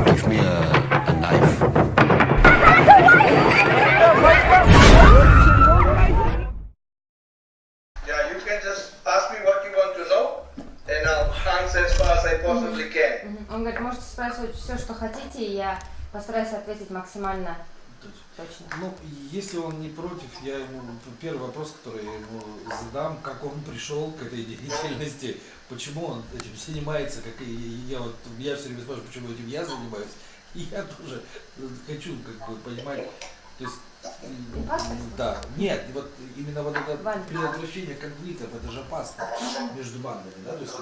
Give me a knife. Yeah, you can just ask me what you want to know, and I'll answer as far as I possibly can. Он говорит, можете спрашивать все, что хотите, и я постараюсь ответить максимально точно. Ну, если он не против, я ему первый вопрос, который я ему задам, как он пришел к этой деятельности, почему он этим занимается, как и я все время спрашиваю, почему этим я занимаюсь, и я тоже хочу как бы понимать, то есть, да, нет, вот именно вот это предотвращение конфликтов, это же опасно между бандами, да, то есть.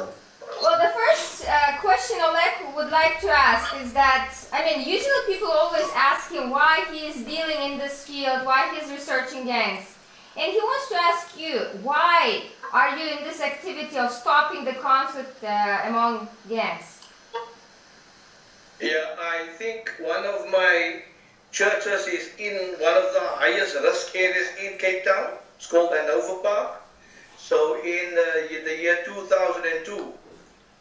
Well, the first question Oleg would like to ask is that, I mean, usually people always ask him why he is dealing in this field, why he is researching gangs. And he wants to ask you, why are you in this activity of stopping the conflict among gangs? Yeah, I think one of my churches is in one of the highest risk areas in Кейптауна. It's called Hanover Park. So in the year 2002,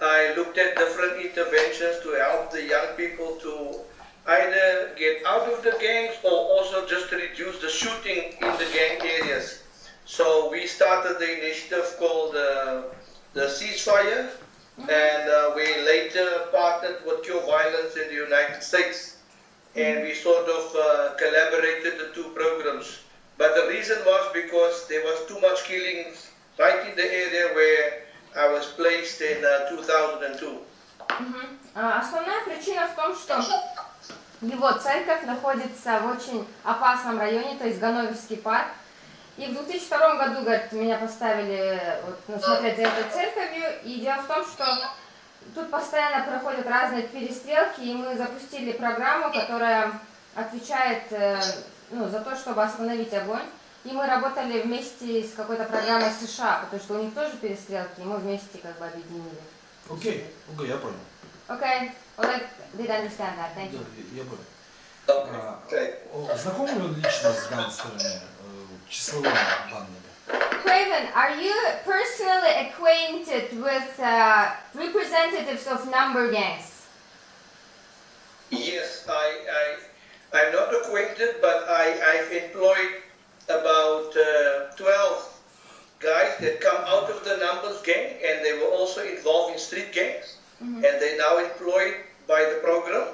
I looked at different interventions to help the young people to either get out of the gangs or also just to reduce the shooting in the gang areas. So we started the initiative called the ceasefire, and we later partnered with Cure Violence in the United States, and we sort of collaborated the two programs. But the reason was because there was too much killings right in the area where I was placed in 2002. Основная причина в том, что его церковь находится в очень опасном районе, то есть Ганноверский парк. И в 2002 году, говорит, меня поставили смотреть за этой церковью. И дело в том, что тут постоянно проходят разные перестрелки, и мы запустили программу, которая отвечает за то, чтобы остановить огонь. И мы работали вместе с какой-то программой США, потому что у них тоже перестрелки, и мы вместе как бы объединили. Окей, я понял. Okay, Oleg did understand that, thank you. Я понял. Знаком ли он лично с гангстерами, числовыми бандами? Craven, are you personally acquainted with representatives of number gangs? Yes, I'm not acquainted, but I've employed about 12 guys that come out of the numbers gang, and they were also involved in street gangs, and they're now employed by the program.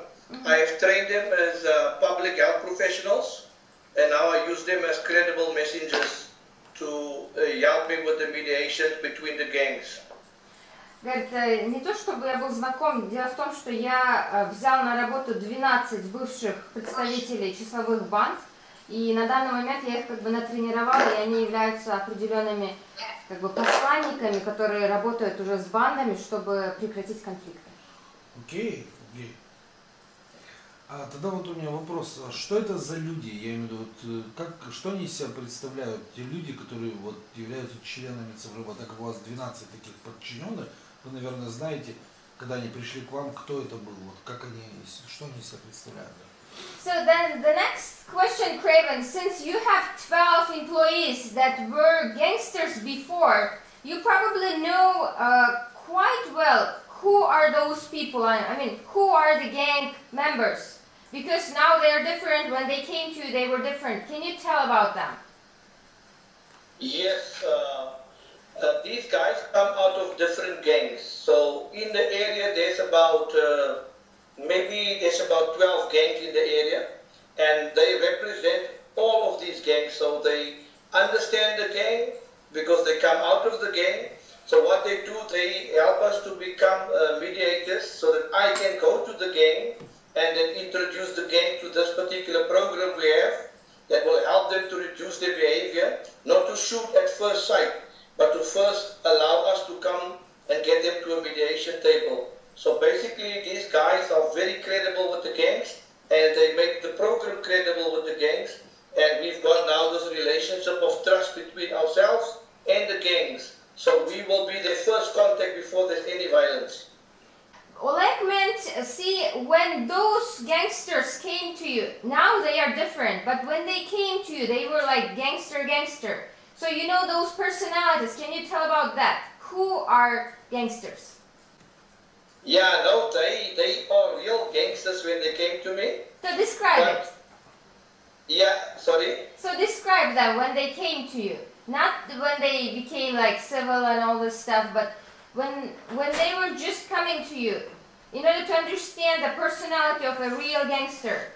I have trained them as public health professionals, and now I use them as credible messengers to help me with the mediation between the gangs. Говорит, не то чтобы я был знаком, дело в том, что я взял на работу 12 бывших представителей числовых банд, и на данный момент я их как бы натренировала, и они являются определенными как бы посланниками, которые работают уже с бандами, чтобы прекратить конфликты. Окей. А тогда вот у меня вопрос, что это за люди? Я имею в виду, что они из себя представляют, те люди, которые вот являются членами ЦВР, так как у вас 12 таких подчиненных, вы, наверное, знаете, когда они пришли к вам, кто это был, вот как они, что они из себя представляют? So then the next question, Craven, since you have 12 employees that were gangsters before, you probably know quite well who are those people, I mean, who are the gang members? Because now they are different, when they came to you they were different. Can you tell about them? Yes, these guys come out of different gangs. So in the area there's about maybe there's about 12 gangs in the area, and they represent all of these gangs. So they understand the gang because they come out of the gang. So what they do, they help us to become mediators so that I can go to the gang and then introduce the gang to this particular program we have that will help them to reduce their behavior, not to shoot at first sight, but to first allow us to come and get them to a mediation table. So basically these guys are very credible with the gangs, and they make the program credible with the gangs, and we've got now this relationship of trust between ourselves and the gangs. So we will be their first contact before there's any violence. Oleg meant, see, when those gangsters came to you, now they are different, but when they came to you, they were like gangster. So you know those personalities, can you tell about that? Who are gangsters? Yeah, no, they are real gangsters when they came to me. So describe But- it. Yeah, sorry. So describe them when they came to you. Not when they became like civil and all this stuff, but when they were just coming to you, in order to understand the personality of a real gangster.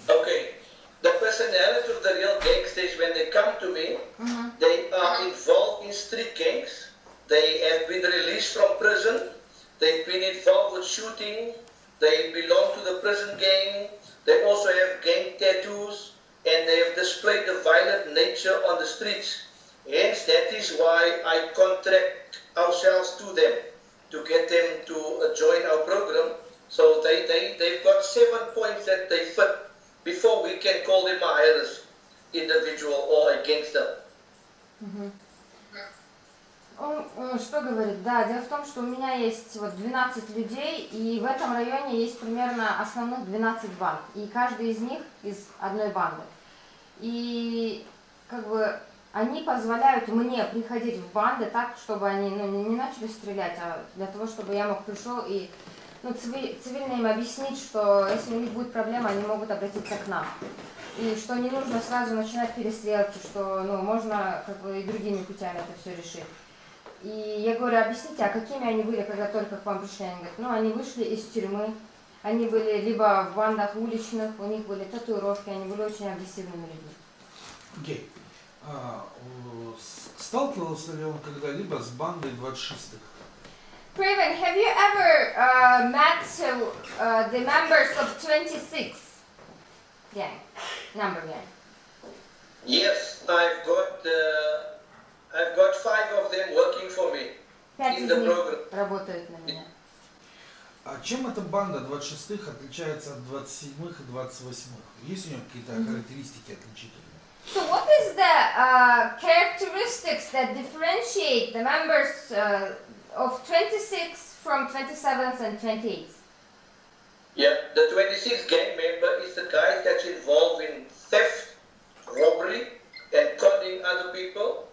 Okay. The personality of the real gangsters, when they come to me, they are involved in street gangs. They have been released from prison. They've been involved with shooting. They belong to the prison gang. They also have gang tattoos. And they have displayed the violent nature on the streets. Hence, that is why I contract ourselves to them, to get them to join our program. So they've got 7 points that they fit before we can call them a high-risk individual or a gangster. Он что говорит? Да, дело в том, что у меня есть вот 12 людей, и в этом районе есть примерно основных 12 банд, и каждый из них из одной банды. И как бы они позволяют мне приходить в банды так, чтобы они не начали стрелять, а для того, чтобы я пришел и цивильно им объяснить, что если у них будет проблема, они могут обратиться к нам. И что не нужно сразу начинать перестрелки, что можно как бы и другими путями это все решить. И я говорю, объясните, а какими они были, когда только к вам пришли? Они говорят, они вышли из тюрьмы, они были либо в бандах уличных, у них были татуировки, они были очень агрессивными людьми. Окей. Сталкивался ли он когда-либо с бандой 26-х? Craven, have you ever met the members of 26 gang, number gang? Yes, I've got 5 of them working for me 5 in из the них program. работают на меня. А чем эта банда 26-х отличается от 27-х и 28-х? Есть у нее какие-то характеристики отличительные? So what is the characteristics that differentiate the members of 26 from 27s and 28s? Yeah, the 26 gang member is the guy that's involved in theft, robbery, and conning other people.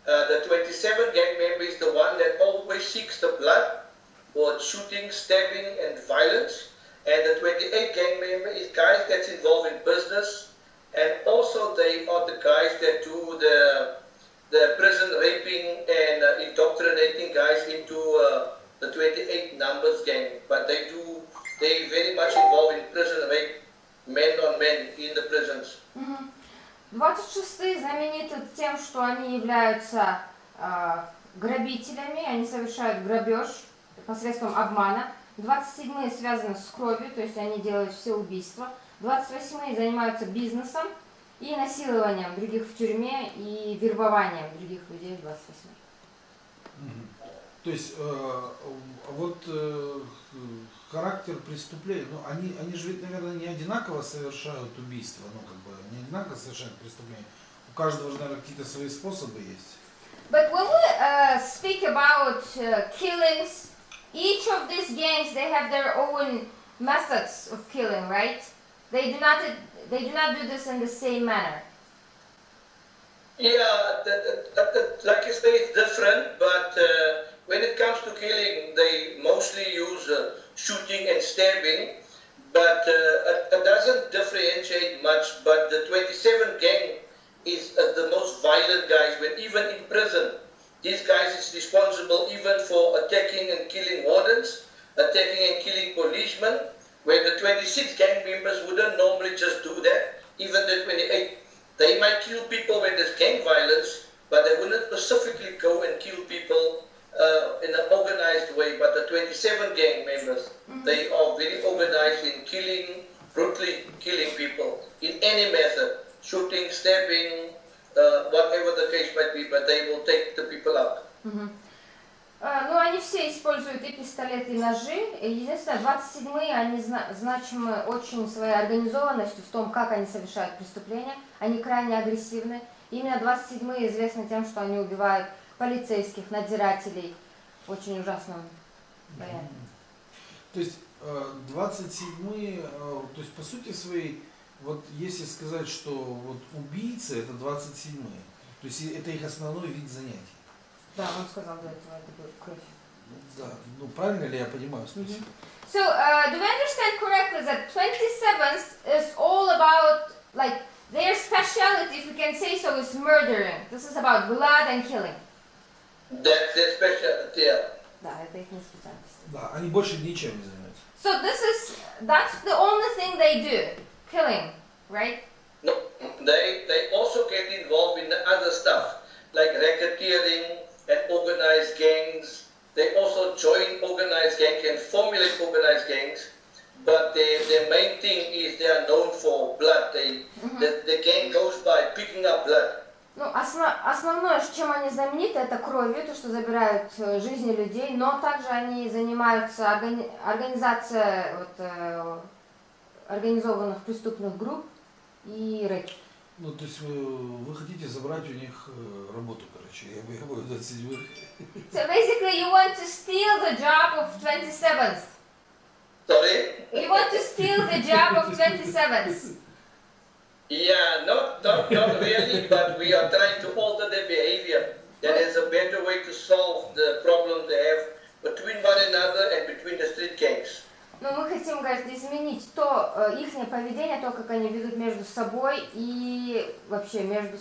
The 27 gang member is the one that always seeks the blood for shooting, stabbing, and violence. And the 28 gang member is guys that's involved in business, and also they are the guys that do the prison raping and indoctrinating guys into the 28 numbers gang. But they very much involved in prison rape, men on men in the prisons. 26-е знамениты тем, что они являются грабителями, они совершают грабеж посредством обмана. 27-е связаны с кровью, то есть они делают все убийства. 28-е занимаются бизнесом и насилованием других в тюрьме и вербованием других людей в 28-х. То есть характер преступления, они же ведь, наверное, не одинаково совершают убийства, не одинаково совершают преступления. У каждого же, наверное, какие-то свои способы есть. But when we speak about killings, each of these gangs, they have their own methods of killing, right? They do not do this in the same manner. Yeah, like you say, it's different, but when it comes to killing, they mostly use shooting and stabbing, but it doesn't differentiate much. But the 27 gang is the most violent guys. When even in prison, these guys is responsible even for attacking and killing wardens, attacking and killing policemen. When the 26 gang members wouldn't normally just do that, even the 28, they might kill people when there's gang violence, but they wouldn't specifically go and kill people in an organized way. But the 27 gang members, they are very organized in killing, brutally killing people in any method, shooting, stabbing, whatever the case might be, but they will take the people out. Они все используют и пистолеты, и ножи. Единственное, 27-е, они значимы очень своей организованностью в том, как они совершают преступления. Они крайне агрессивны. Именно 27-е известны тем, что они убивают полицейских, надзирателей в очень ужасном варианте. То есть 27-е, то есть по сути своей, вот если сказать, что вот убийцы это 27-е, то есть это их основной вид занятий. Да, он сказал до этого, это был кровь. Да, ну правильно ли я понимаю? Спасибо. So, do we understand correctly that 27th is all about, like, their specialty, if we can say so, is murdering. This is about blood and killing. That's their specialty. Yeah. Да, это их специальность. Да, они больше ничем не занимаются. So that's the only thing they do, killing, right? No, they also get involved in the other stuff, like racketeering and organized gangs. They also join organized gangs and formulate organized gangs. But their main thing is they are known for blood. The gang goes by picking up blood. Ну, основное, чем они знамениты, это кровью, то, что забирают жизни людей, но также они занимаются организацией организованных преступных групп и рэкет. Ну, то есть вы хотите забрать у них работу, короче, я бы 27-х. So basically you want to steal the job of 27th. Sorry? You want to steal the job of 27th. Yeah, not really, but we are trying to alter their behavior. There is a better way to solve the problem they have between one another and between the street gangs. Но мы хотим, говорит, изменить их поведение, то, как они ведут между собой и вообще между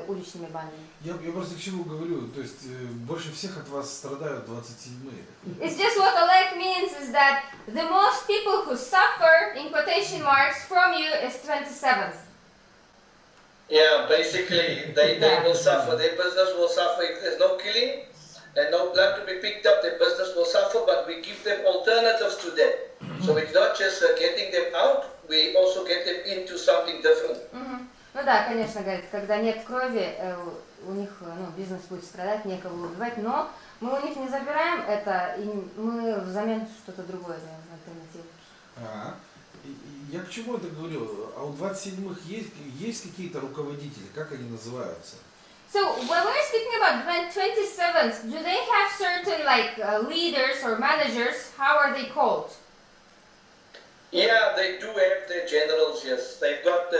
уличными бандами. Я просто к чему говорю, то есть больше всех от вас страдают 27-е. It's just what Oleg means is that the most people who suffer, in quotation marks, from you is 27th. Yeah, basically they will suffer. Their business will suffer if there's no killing. And no blood to be picked up, their business will suffer, but we give them alternatives to that. So it's not just getting them out, we also get them into something different. Ну да, конечно, говорит, когда нет крови, у них бизнес будет страдать, некого убивать, но мы у них не забираем это, и мы взамен что-то другое даем, альтернативу. Я к чему это говорю? А у 27-х есть какие-то руководители, как они называются? So when we're speaking about 27th, do they have certain leaders or managers? How are they called? Yeah, they do have their generals. Yes, they've got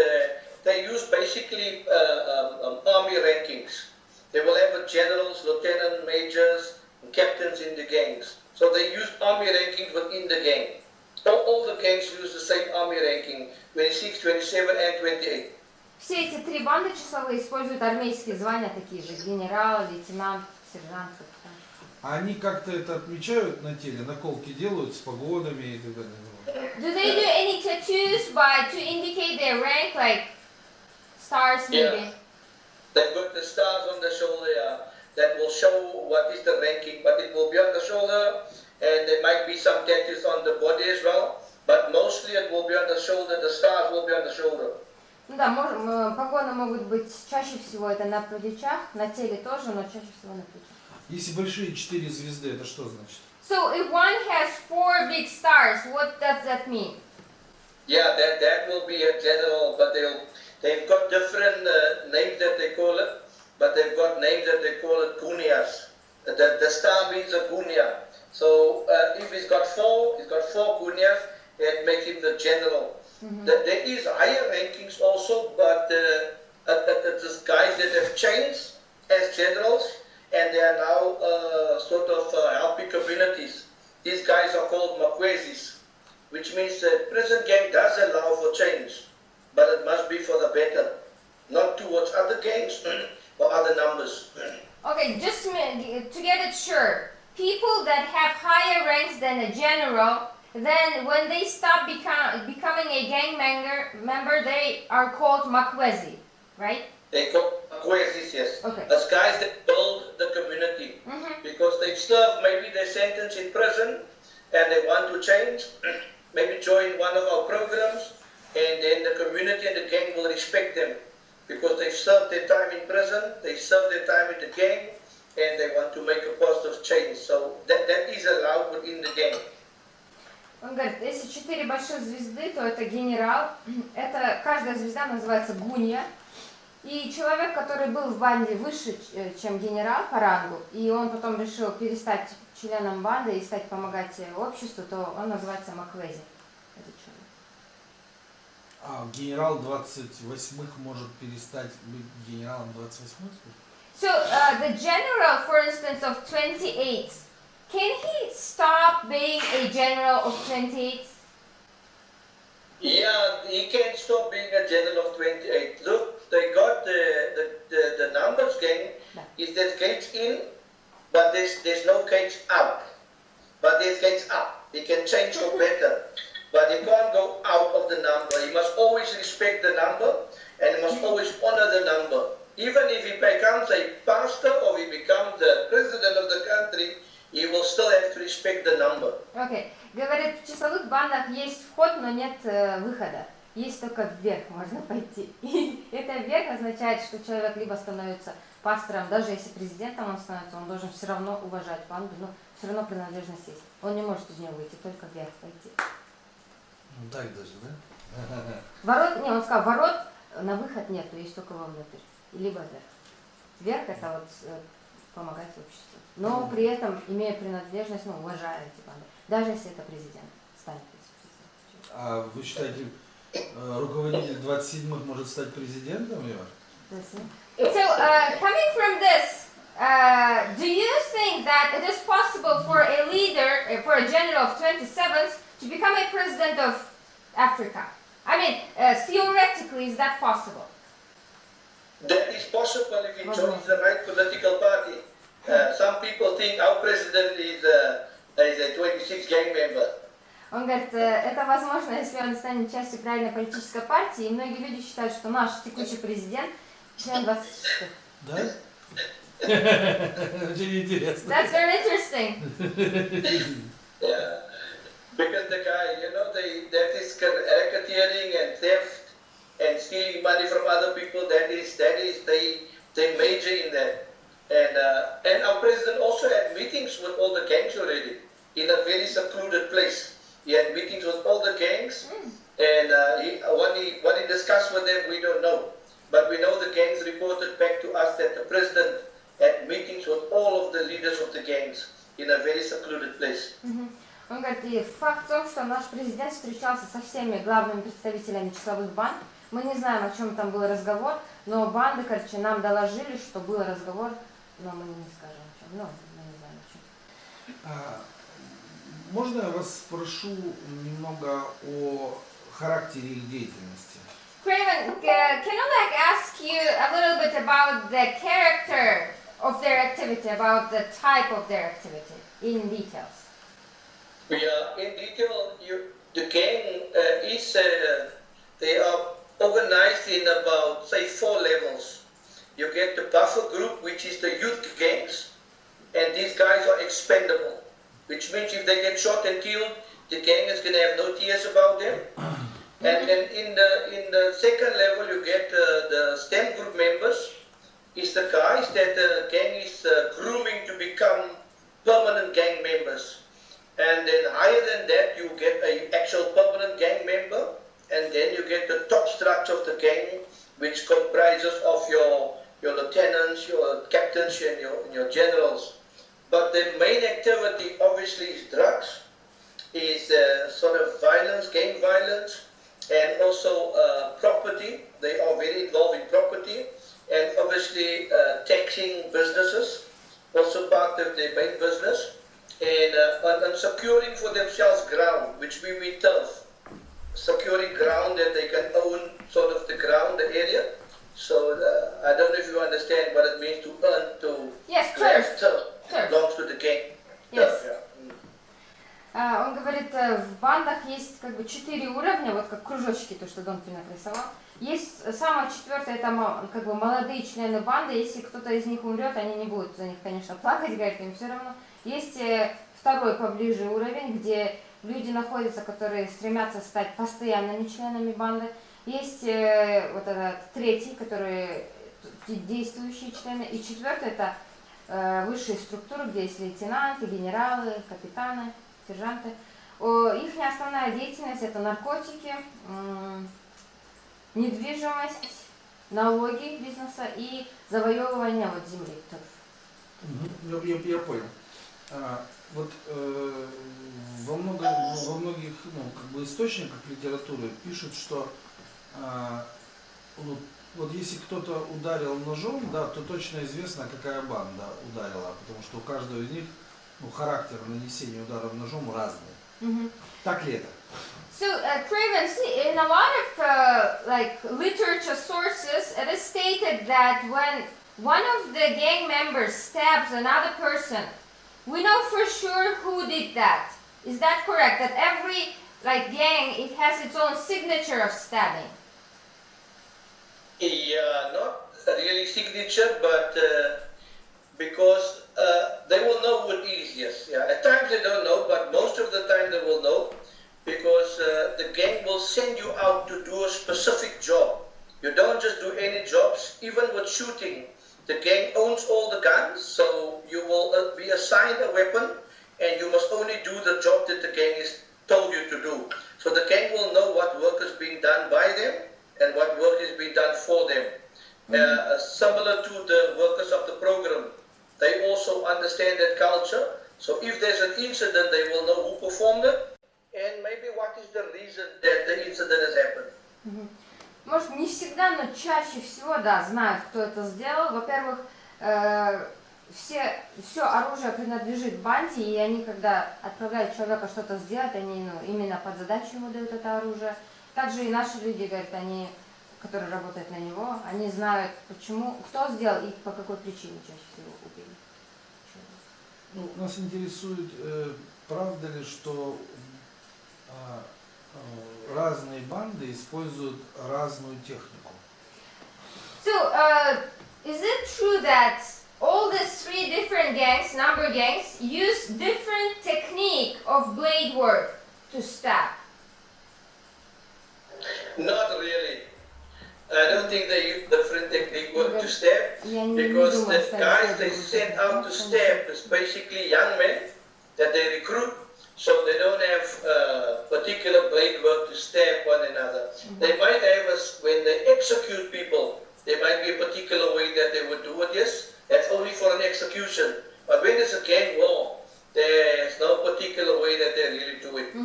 they use basically army rankings. They will have generals, lieutenant, majors, and captains in the gangs. So they use army rankings within the gang. All the gangs use the same army ranking: 26, 27, and 28. Все эти три банды числовые используют армейские звания такие же: генерал, лейтенант, сержант. А они как-то это отмечают на теле, наколки делают с погонами и так далее? Do they do any tattoos to indicate their rank, like stars maybe? Yeah. They've got the stars on the shoulder that will show what is the ranking, but it will be on the shoulder, and there might be some tattoos on the body as well, but mostly it will be on the shoulder. The stars will be on the shoulder. Ну да, погоны могут быть чаще всего это на плечах, на теле тоже, но чаще всего на плечах. Если большие 4 звезды, это что значит? So if one has 4 big stars, what does that mean? Yeah, that will be a general, but they've got different names that they call it, but they've got names that they call it gunias. The star means a gunia. So if he's got 4 gunias, it makes him the general. There is higher rankings also, but there's guys that have changed as generals, and they are now sort of helping communities. These guys are called makwezis, which means the prison gang does allow for change, but it must be for the better, not towards other gangs or other numbers. Okay, just to get it sure, people that have higher ranks than a general, then when they stop becoming a gang member, they are called makwezi, right? They call makwezis, yes. Okay. As guys that build the community, because they've served maybe their sentence in prison, and they want to change, maybe join one of our programs, and then the community and the gang will respect them, because they've served their time in prison, they served their time in the gang, and they want to make a positive change. So that is allowed within the gang. Он говорит, если 4 больших звезды, то это генерал. Это каждая звезда называется гунья. И человек, который был в банде выше, чем генерал по рангу, и он потом решил перестать членом банды и стать помогать обществу, то он называется маквези. Этот человек. А генерал 28-х может перестать быть генералом 28-х? So the general, for instance, of 28, can he stop being a general of 28? Yeah, he can't stop being a general of 28. Look, they got the numbers gang. Is there's gates in, but there's no gates out. But there's gates up. He can change for better. But he can't go out of the number. He must always respect the number, and he must always honor the number. Even if he becomes a pastor or he becomes the president of the country, he will still have to respect the number. Okay. Говорит, в часовых бандах есть вход, но нет выхода. Есть только вверх можно пойти. И это вверх означает, что человек либо становится пастором, даже если президентом он становится, он должен все равно уважать банду, но все равно принадлежность есть. Он не может из нее выйти, только вверх пойти. Ну так даже, да? Ворот, не, он сказал, ворот на выход нету, есть только вовнутрь. Либо вверх. Вверх это вот помогать обществу. Но при этом, имея принадлежность, ну, уважая эти банды. Даже если это президент станет президентом. А вы считаете, руководитель 27-х может стать президентом? So, coming from this, do you think that it is possible for a leader, for a general of 27th, to become a president of Africa? I mean, theoretically, is that possible? That is possible if he joins the right political party. Some people think our president is a 26 gang member. Он говорит, это возможно, если он станет частью правильной политической партии, и многие люди считают, что наш текущий президент член 26-х. Да? Очень интересно. That's very interesting. Yeah, because the guy, you know, that is racketeering and theft and stealing money from other people. That is they major in that. And our president also had meetings with all the gangs already in a very secluded place. He had meetings with all the gangs, and what he discussed with them, we don't know. But we know the gangs reported back to us that the president had meetings with all of the leaders of the gangs in a very secluded place. Он говорит, и факт в том, что наш президент встречался со всеми главными представителями числовых банд. Мы не знаем, о чем там был разговор, но банды, короче, нам доложили, что был разговор, но мы не скажем о чем. Ну, мы не знаем о чем. Можно я вас спрошу немного о характере их деятельности? Craven, can I ask you a little bit about the character of their activity, about the type of their activity in details? Yeah, in detail, the gang they are organized in about, say, 4 levels. You get the buffer group, which is the youth gangs, and these guys are expendable. Which means if they get shot and killed, the gang is going to have no tears about them. And then in the second level, you get the STEM group members. Is the guys that the gang is grooming to become permanent gang members. And then higher than that, you get an actual permanent gang member. And then you get the top structure of the gang, which comprises of your lieutenants, your captains, and your generals. But the main activity obviously is drugs, is sort of violence, gang violence, and also property. They are very involved in property, and obviously taxing businesses, also part of their main business, and securing for themselves ground, which we mean turf, securing ground that they can own sort of the ground, the area. So I don't know if you understand what it means to earn, to Yes, turf. belongs to the gang. Yes. Yeah. Он говорит, в бандах есть как бы 4 уровня, вот как кружочки, то, что Дон Пинок рисовал. Есть самое 4-е, это как бы молодые члены банды, если кто-то из них умрет, они не будут за них, конечно, плакать, говорят, им все равно. Есть 2-й поближе уровень, где люди находятся, которые стремятся стать постоянными членами банды. Есть вот этот 3-й, которые действующие члены, и 4-й это высшие структуры, где есть лейтенанты, генералы, капитаны, сержанты. Их основная деятельность это наркотики, недвижимость, налоги бизнеса и завоевывание вот земли. Я понял. Вот во многих как бы источниках литературы пишут, что вот если кто-то ударил ножом, да, то точно известно, какая банда ударила, потому что у каждого из них ну, характер нанесения ударов ножом разный. Так ли это? So, Craven, see, in a lot of like literature sources, it is stated that when one of the gang members stabs another person, we know for sure who did that. Is that correct? That every like gang, it has its own signature of stabbing. Yeah, not really signature, but because they will know what it is, yes. Yeah. At times they don't know, but most of the time they will know, because the gang will send you out to do a specific job. You don't just do any jobs, even with shooting. The gang owns all the guns, so you will be assigned a weapon, and you must only do the job that the gang has told you to do. So the gang will know what work is being done by them and what work is being done for them. Similar to the workers of the program, they also understand that culture. So if there's an incident, they will know who performed it and maybe what is the reason that the incident has happened. Может, не всегда, но чаще всего, да, знают, кто это сделал. Во-первых, все оружие принадлежит банде, и они, когда отправляют человека что-то сделать, они именно под задачу ему дают это оружие. Также и наши люди, говорят, они, которые работают на него, они знают, почему, кто сделал и по какой причине чаще всего убили. Ну, нас интересует, правда ли, что разные банды используют разную технику? So, is it true that all these three different gangs, number gangs, use different technique of blade work to stab? Not really. I don't think they use different technique to stab, because the guys they send out to stab is basically young men that they recruit, so they don't have particular blade work to stab one another. They might have when they execute people, there might be a particular way that they would do it, yes, that's only for an execution. But when it's a gang war, there's no particular way that they really do it.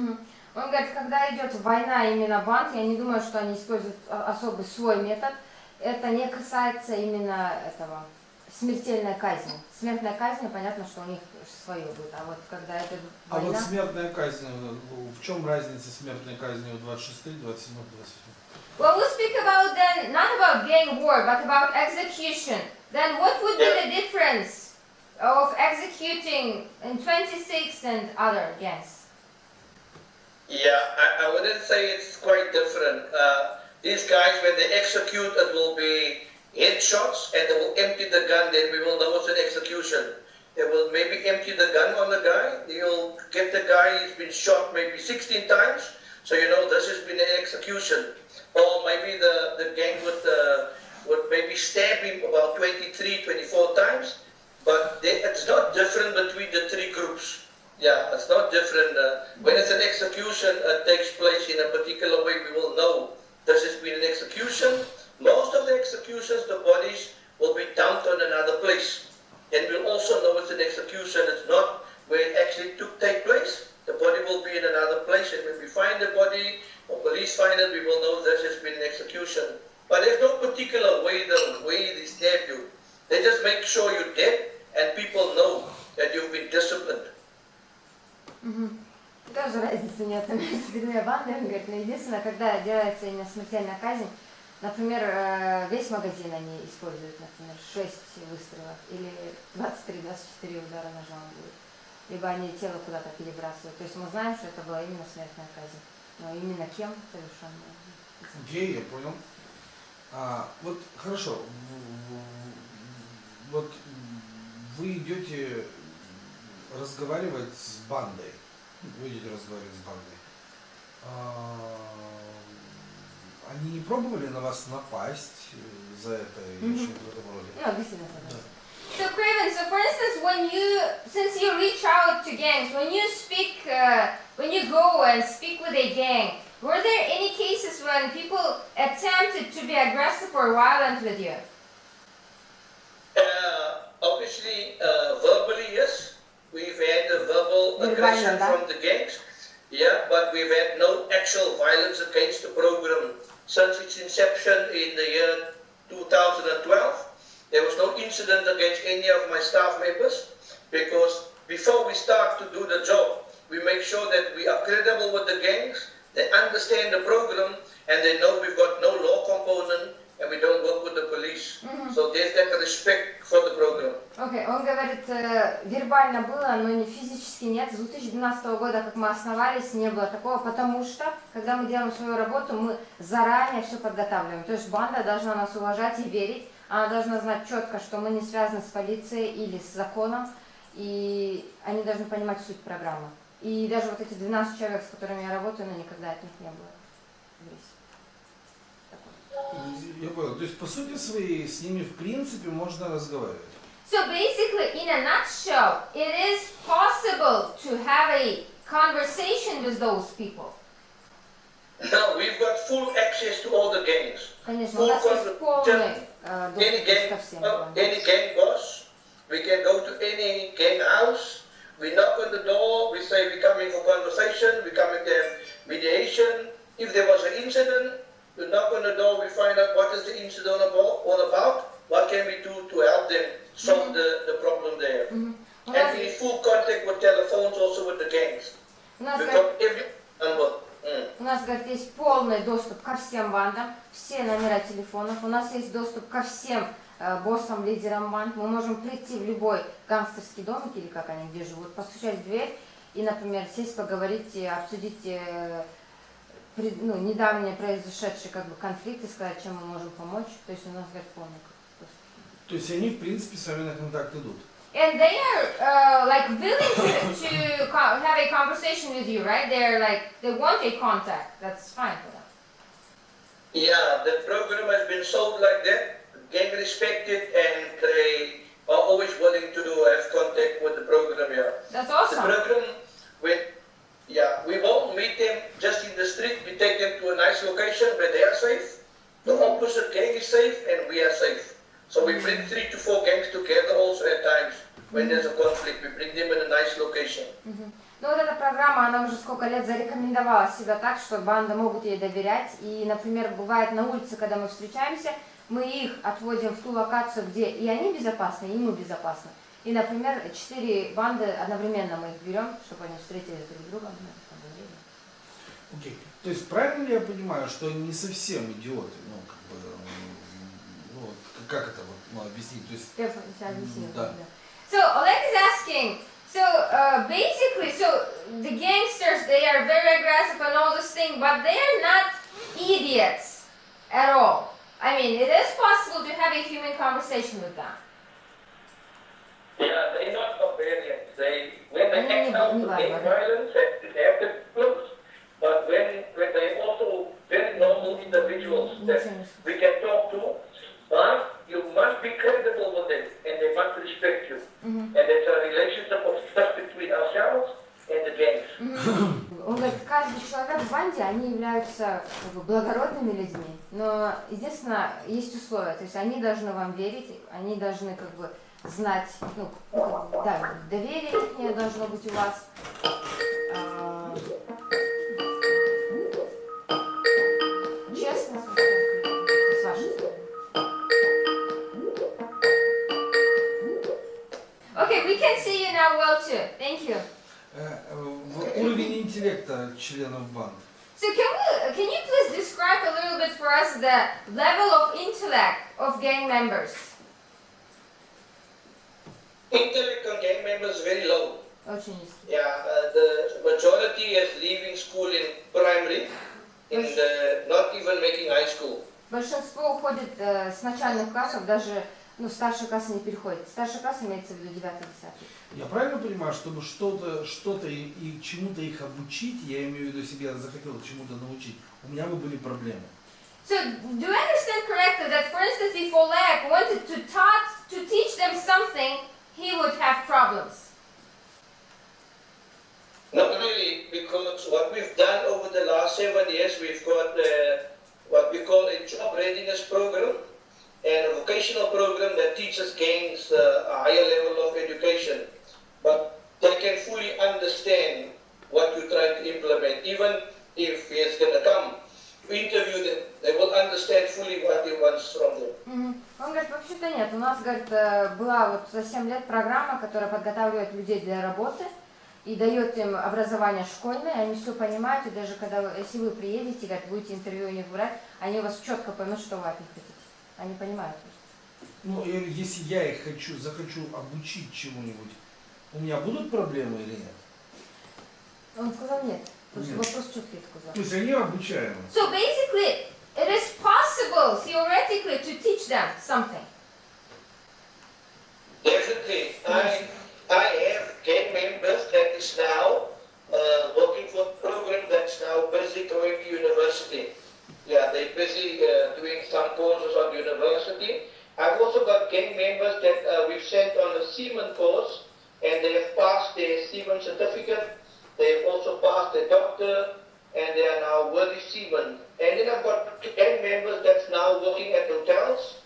Он говорит, когда идет война именно банд, я не думаю, что они используют особый свой метод. Это не касается именно этого смертельной казни. Смертная казнь, понятно, что у них свое будет. А вот когда это война... А вот смертная казнь, в чем разница смертной казни у 26, 27, 28? Well, we speak about then, not about gang war, but about execution. Then what would be the difference of executing in 26 and other gangs? Yeah, I wouldn't say it's quite different. These guys, when they execute, it will be headshots, and they will empty the gun, then we will know it's an execution. They will maybe empty the gun on the guy, they'll get the guy, he's been shot maybe 16 times, so you know this has been an execution. Or maybe the gang would maybe stab him about 23, 24 times, but it's not different between the three groups. Yeah, it's not different. When it's an execution, it takes place in a particular way. We will know this has been an execution. Most of the executions, the bodies will be dumped on another place. And we'll also know it's an execution. It's not where it actually take place. The body will be in another place. And when we find the body, or police find it, we will know this has been an execution. But there's no particular way they stab you. They just make sure you're dead and people know that you've been disciplined. Тоже разницы нет между двумя бандами. Говорит, но единственное, когда делается именно смертельная казнь, например, весь магазин они используют, например, 6 выстрелов или 23-24 удара ножом будет. Либо они тело куда-то перебрасывают. То есть мы знаем, что это была именно смертная казнь. Но именно кем совершенно. Окей, я понял. Вот хорошо. Вот вы идете разговаривать с бандой. Вы идете разговаривать с бандой. Они не пробовали на вас напасть за это или что-то в этом роде? No, this is not. So Craven, so for instance, since you reach out to gangs, when you go and speak with a gang, were there any cases when people attempted to be aggressive or violent with you? Obviously, verbally, yes. We've had a verbal aggression from the gangs, yeah, but we've had no actual violence against the program since its inception in the year 2012. There was no incident against any of my staff members because before we start to do the job, we make sure that we are credible with the gangs, they understand the program, and they know we've got no law component, and we don't work with the police. So there's that respect for the program. Окей, он говорит, вербально было, но не физически нет. С 2012 года, как мы основались, не было такого, потому что, когда мы делаем свою работу, мы заранее все подготавливаем. То есть банда должна нас уважать и верить, она должна знать четко, что мы не связаны с полицией или с законом, и они должны понимать суть программы. И даже вот эти 12 человек, с которыми я работаю, но никогда от них не было. Я понял. То есть, по сути своей, с ними в принципе можно разговаривать. So basically, in a nutshell, it is possible to have a conversation with those people. Now we've got full access to all the gangs. Конечно, у нас есть полный доступ ко всем. Any gang boss, we can go to any gang house. We knock on the door. We say we're coming for conversation. We're coming for mediation. If there was an incident, we knock on the door. We find out what is the incident all about. What can we do to help them solve the problem there? And we in full contact with telephones, also with the gangs. We've got every number. У нас, говорит, есть полный доступ ко всем бандам, все номера телефонов. У нас есть доступ ко всем боссам, лидерам банд. Мы можем прийти в любой гангстерский домик, или как они где живут, постучать в дверь и, например, сесть, поговорить, обсудить недавние произошедшие конфликты, сказать, чем мы можем помочь. То есть у нас, говорит, полный доступ. То есть они, в принципе, с вами на контакт идут. And they are like willing to have a conversation with you, right? They're like, they want a contact. That's fine for them. Yeah, the program has been sold like that. Gang respected, and they are always willing to have contact with the program. Yeah. That's awesome. The program, we won't meet them just in the street. We take them to a nice location where they are safe. The opposite gang is safe, and we are safe. So we bring 3 to 4 gangs together also at times. When there's a conflict, we bring them in a nice location. Ну вот эта программа, она уже сколько лет зарекомендовала себя так, что банды могут ей доверять. И, например, бывает на улице, когда мы встречаемся, мы их отводим в ту локацию, где и они безопасны, и мы безопасны. И, например, 4 банды одновременно мы их берем, чтобы они встретились друг с другом. Окей. То есть правильно ли я понимаю, что они не совсем идиоты? Как это объяснить? То есть, да. So Oleg is asking, basically, the gangsters, they are very aggressive and all this thing, but they are not idiots at all. I mean, it is possible to have a human conversation with them. Yeah, they're not barbarians. When they act out gang violence, they have to close. But when they're also very normal individuals that we can talk to, you must be credible with them, and they must respect you. And it's a relationship of trust between ourselves and the gangs. Он говорит, каждый человек в банде, они являются благородными людьми, но единственное, есть условия, то есть они должны вам верить, они должны знать, доверие их должно быть у вас. Честность с вашей стороны. Okay, we can see you now well too. Thank you. Уровень интеллекта членов банд. So can you please describe a little bit for us the level of intellect of gang members? Intellect on gang members is very low. Очень низкий. Yeah, the majority is leaving school in primary, not even making high school. Большинство уходит с начальных классов, даже старшие классы не переходят. Старший класс имеется в виду 9-10. Я правильно понимаю, чтобы что-то и чему-то их обучить, я имею в виду, если я захотел чему-то научить, у меня бы были проблемы. So, do I understand correctly that, for instance, if Oleg wanted to teach them something, he would have problems? Not really, because what we've done over the last 7 years, we've got what we call a job readiness program and a vocational program that teaches gangs a higher level of education. But they can fully understand what you're trying to implement. Even if it's going to come to interview them, they will understand fully what he wants from them. Он говорит, вообще-то нет. У нас, говорит, была вот за 7 лет программа, которая подготавливает людей для работы и дает им образование школьное, они все понимают, и даже когда, если вы приедете, говорит, будете интервью у них брать, они вас четко поймут, что вы от них хотите. Они понимают. Ну, если я их захочу обучить чему-нибудь, у меня будут проблемы или нет? Он сказал нет. Вопрос четкий сказал. То есть они обучаемы. So basically, it is possible theoretically to teach them something. Definitely. I have gang members that is now working for a program that's now busy going to university. Yeah, they're busy doing some courses on university. I've also got gang members that we've sent on a seaman course, and they have passed their seaman certificate. They have also passed their doctor, and they are now worthy seamen. And then I've got gang members that's now working at hotels,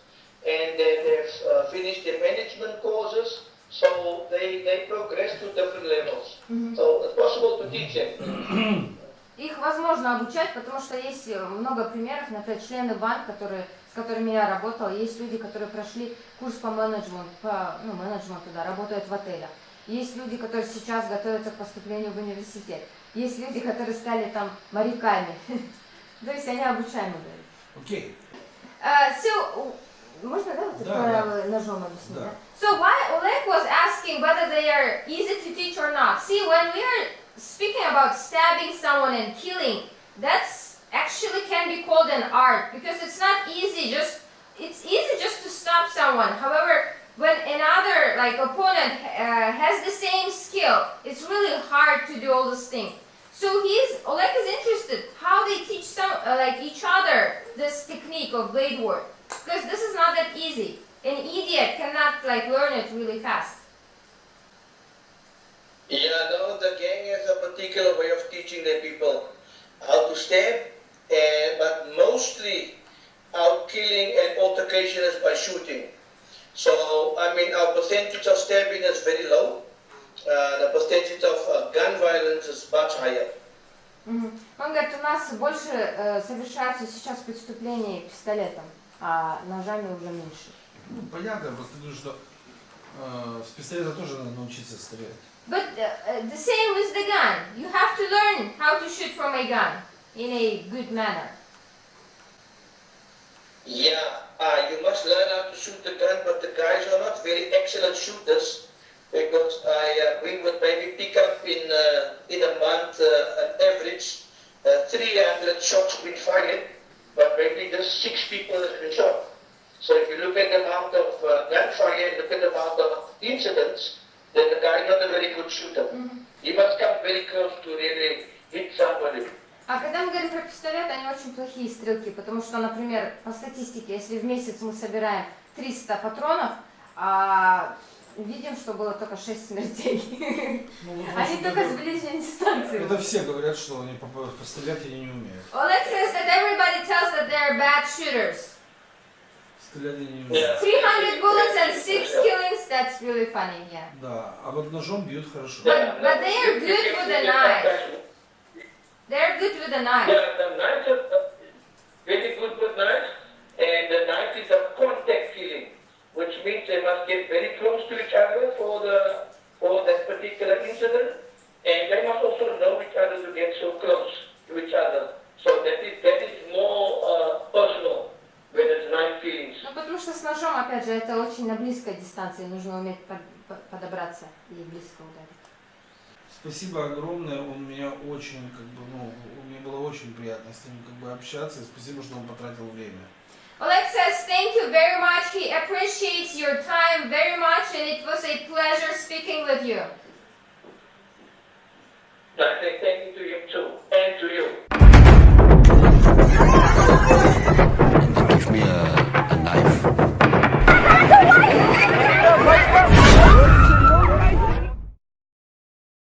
and they've finished their management courses. So they progress to different levels. So it's possible to teach them. Их возможно обучать, потому что есть много примеров, например, члены банд, с которыми я работала, есть люди, которые прошли курс по менеджменту, да, работают в отелях. Есть люди, которые сейчас готовятся к поступлению в университет. Есть люди, которые стали там моряками. То есть они обучаемы. Окей. Можно, да, вот ножом объяснить? Да. So why Oleg was asking whether they are easy to teach or not. See, when we are speaking about stabbing someone and killing, that's actually can be called an art because it's not easy. It's easy just to stop someone. However, when another opponent has the same skill, it's really hard to do all these things. So Oleg is interested how they teach each other this technique of blade work. Because this is not that easy. An idiot cannot learn it really fast. Yeah, no, the gang has a particular way of teaching their people how to stab, but mostly our killing and altercation is by shooting. So, I mean, our percentage of stabbing is very low. The percentage of gun violence is much higher. Он говорит, у нас больше совершаются сейчас преступлений пистолетом, а ножами уже меньше. Ну, понятно, просто думаю, что с пистолета тоже надо научиться стрелять. But the same with the gun. You have to learn how to shoot from a gun in a good manner. Yeah, you must learn how to shoot the gun, but the guys are not very excellent shooters because we would maybe pick up in a month an average 300 shots being fired, but maybe just 6 people have been shot. So if you look at the amount of gunfire and look at the amount of incidents, then the guy is not a very good shooter. He must come very close to really hit somebody. А когда мы говорим про пистолет, они очень плохие стрелки, потому что, например, по статистике, если в месяц мы собираем 300 патронов, видим, что было только 6 смертей. Они только с ближней дистанции. Это все говорят, что они пострелять они не умеют. Oleg says that everybody tells that they're bad shooters. Стрелять они не умеют. 300 bullets and 6 killings, that's really funny, yeah. Да, а вот ножом бьют хорошо. But they are good with a knife. They're good with a knife. Yeah, the knife is very good with knife, and the knife is a contact killing, which means they must get very close to each other for that particular incident, and they must also know each other to get so close to each other. So that is more personal when it's knife killings. Ну, потому что с ножом, опять же, это очень на близкой дистанции, нужно уметь подобраться и близко ударить. Спасибо огромное, он меня очень, мне было очень приятно с ним общаться, и спасибо, что он потратил время. Oleg says, thank you